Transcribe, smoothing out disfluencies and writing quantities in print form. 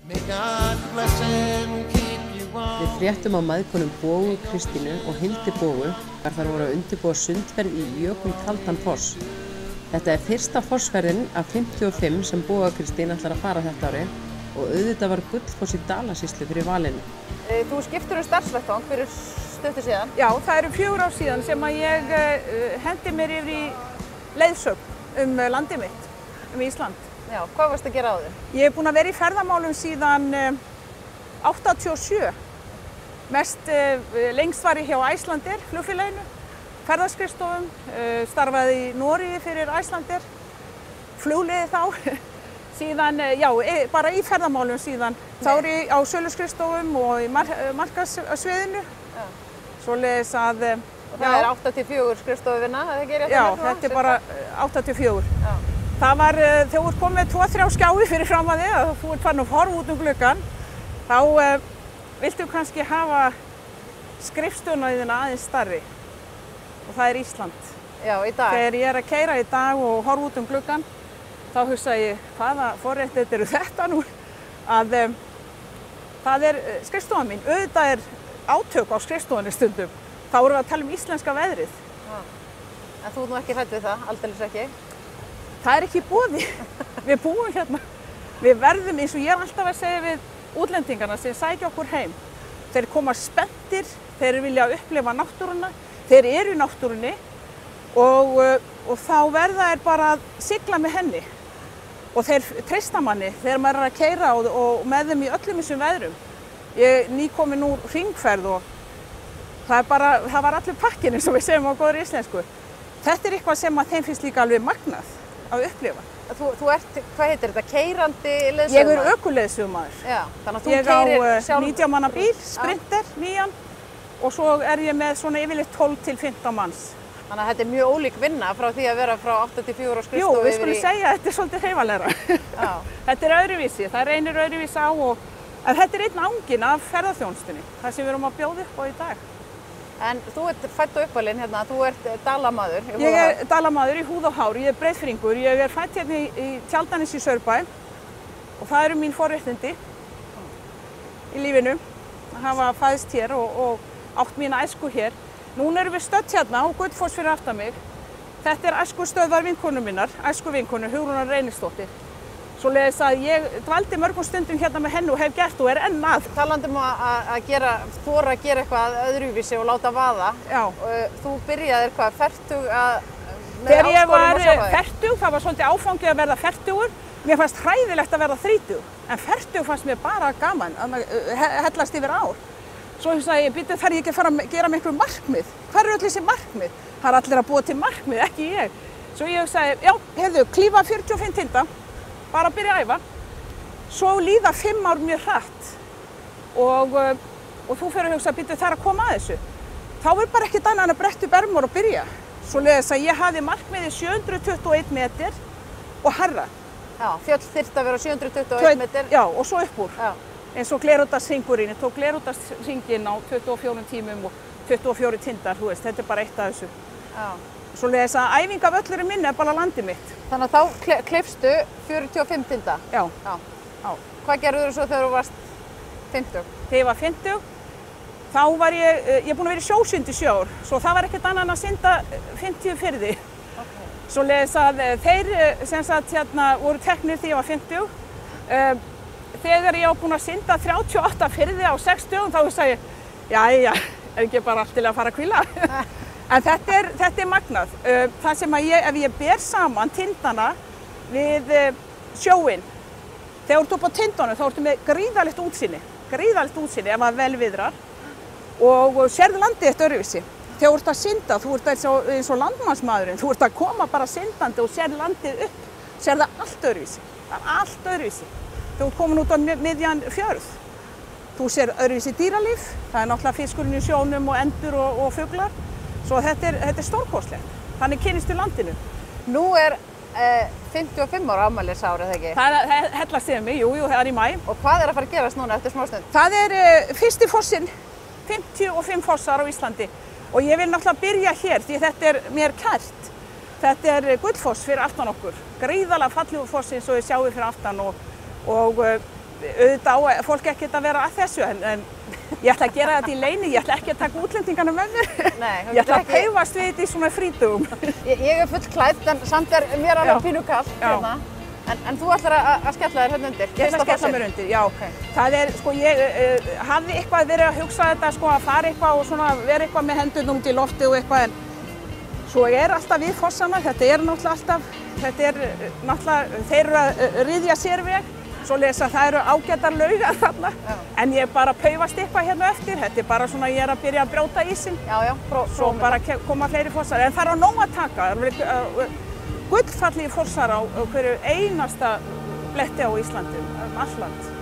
Við fréttum á mæðgunum Bogu Kristínu og Hildi Bogu þar voru að undirbúa sundferð í jökulkaldan foss. Þetta er fyrsta fossferðin af 55 sem Boga Kristín ætlar að fara þetta ári og auðvitað var Gullfoss í Dalasýslu fyrir valinu. Þú skiptir starfsvettvang fyrir stuttu síðan? Já, það eru 4 ár síðan sem að ég hendi mér yfir í leiðsögn landið mitt, Ísland. Já, hvað varst að gera á þér? Ég er búin að vera í ferðamálum síðan 87. Lengst var ég hjá Icelandair flugfélaginu, ferðaskrifstofum, starfaði í Noregi fyrir Icelandair, flugliði þá. Síðan, já, bara í ferðamálum síðan. Þá er ég á söluskrifstofum og í markaðssviðinu. Svoleiðis að... Og það er 8-4 skrifstofuvinna, eða ekki rétt? Já, þetta er bara 8-4. Já. Það var, þegar þú ert komið 2-3 skjái fyrir fram að þig, að þú ert farin að horfa út gluggann, þá viltu kannski hafa skrifstofuna þína aðeins stærri. Og það er Ísland. Já, í dag. Þegar ég er að keyra í dag og horfa út gluggann, þá hugsa ég, hvaða forréttindi eru þetta nú? Að það er skrifstofan mín. Auðvitað er átök á skrifstofunni stundum. Þá erum við að tala um íslenska veðrið. Já. En þú ert nú ekki hrædd við það, aldeilis ekki? Það er ekki í boði. Við búum hérna. Við verðum, eins og ég er alltaf að segja við útlendingarna sem sækja okkur heim. Þeir koma spenntir, þeir vilja upplifa náttúruna, þeir eru í náttúrunni og þá verða þeir bara að sigla með henni. Og þeir treysta manni þegar maður er að keyra og með þeim í öllum þessum veðrum. Ég er nýkomin úr hringferð og það var allur pakkinn eins og við segjum á góðri íslensku. Þetta er eitthvað sem að þeim finnst líka alveg magnað að upplifa. Þú ert, hvað heitir þetta, keyrandi leiðsögumaður? Ég er ökuleiðsögumaður. Já, þannig að þú keyrir sjálf. Ég á 19 manna bíl, Sprinter, nýjan, og svo er ég með svona yfirleitt 12-15 manns. Þannig að þetta er mjög ólík vinna frá því að vera frá 8-4 á skrifstofu yfir í... Jú, við skulum segja að þetta er svolítið hreyfanlegra. Þetta er öðruvísi, það reynir öðruvísi á en þetta er einn anginn af ferðaþjónustunni, það sem við erum að bjóða upp á í dag. En þú ert fædd og uppalinn hérna, þú ert dalamaður í húð og hár. Ég er dalamaður í húð og hár, ég er breiðfirðingur, ég er fædd hérna í Tjaldanes í Saurbæ og það eru mín forréttindi í lífinu að hafa fæðst hér og átt mína æsku hér. Núna erum við stödd hérna á Gullfoss fyrir aftan mig. Þetta er æskustöðvar vinkonu minnar, æskuvinkonu Hugrúnar Reynisdóttir. Svoleiðis að ég dvaldi mörgum stundum hérna með henni og hef gert og er enn að. Talandi um að þora að gera eitthvað öðruvísi og láta vaða. Já. Þú byrjaðir hvað, fertug að... Þegar ég var fertug, það var svolítið áfangið að verða fertugur. Mér fannst hræðilegt að verða 30, en fertug fannst mér bara gaman, að hellast yfir ár. Svo hugsaði ég, býttu, þarf ég ekki að fara að gera með einhver markmið? Hvar eru öll þessi markmið? Það er allir að búa til markmið, ekki ég. Svo ég hugsaði, já, heyrðu, klífa 45 tinda, bara að byrja að æfa. Svo líða 5 ár mjög hratt og þú fyrir að hugsa, býttu, það er að koma að þessu. Þá er bara ekkert annað en að bretta upp ermar og byrja. Svoleiðis að ég hafði markmiði 721 meter og hærra. Já, fjöll þyrfti að vera 721 meter. Já, og svo upp úr. Já. Eins og glerútashringurinn, ég tók glerútashringinn á 24 tímum og 24 tindar, þú veist, þetta er bara eitt af þessu. Já. Svoleiðis að æfingavöllurinn minn er bara landið mitt. Þannig að þá klippstu 45 tinda? Já. Já. Hvað gerður þú svo þegar þú varst 50? Þegar ég var 50, þá var ég búin að vera í sjósundi 7 ár, svo það var ekkert annað en að synda 50 firði. Okay. Svoleiðis að þeir sem sagt hérna voru teknir þegar ég var 50. Þegar ég var búin að synda 38 firði á 6 dögum, þá sagði ég, jæja, er ekki bara allt til að fara að hvíla? En þetta er magnað. Það sem að ef ég ber saman tindana við sjóinn, þegar þú ert upp á tindunum, þá ertu með gríðarlegt útsýni ef það vel viðrar og sérðu landið eitt öðruvísi. Þegar þú ert að synda, þú ert eins og landmannsmaðurinn, þú ert að koma bara syndandi og sérðu landið upp, sérðu allt öðruvísi. Það er allt öðruvísi. Þú ert komin út á miðjan fjörð. Þú sér öðruvísi dýralíf, það er náttúrulega fiskurinn í sjónum og endur og fuglar. Svo þetta er stórkostlegt. Þannig kynnist við landinu. Nú er 55 ára afmælisár, eða ekki? Það er hellast yfir mig, jú, það er í maí. Og hvað er að fara að gerast núna eftir smástund? Það er fyrsti fossinn, 55 fossar á Íslandi. Og ég vil náttúrulega byrja hér, því þetta er mér kært. Þetta er Gullfoss fyrir aftan okkur. Gríðarlega fallegur foss eins og þið sjáið fyrir aftan og auðvitað á fólk ekkert að vera að þessu, en ég ætla að gera þetta í leyni, ég ætla ekki að taka útlendingana með mér. Nei, Ég ætla að paufast við þetta í svona frítugum. Ég full klædd, en samt mér alveg pínu kalt hérna. En þú ætlar að skella þér hérna undir? Ég ætla að skella mér undir, já. Það sko, ég hafði eitthvað verið að hugsa þetta, sko, að fara eitthvað og svona, vera eitthvað með hendurnar út í loftið og eitthvað, en svo alltaf við fossana, þetta náttúrulega þeir eru að ryðja sér veg, svoleiðis að það eru ágætar laugar þarna, en ég bara paufast eitthvað hérna eftir, þetta bara svona, ég að byrja að brjóta ísinn, svo bara koma fleiri fossar, en það á nóg að taka, gullfallegi fossar á hverju einasta bletti á Íslandi, allt land.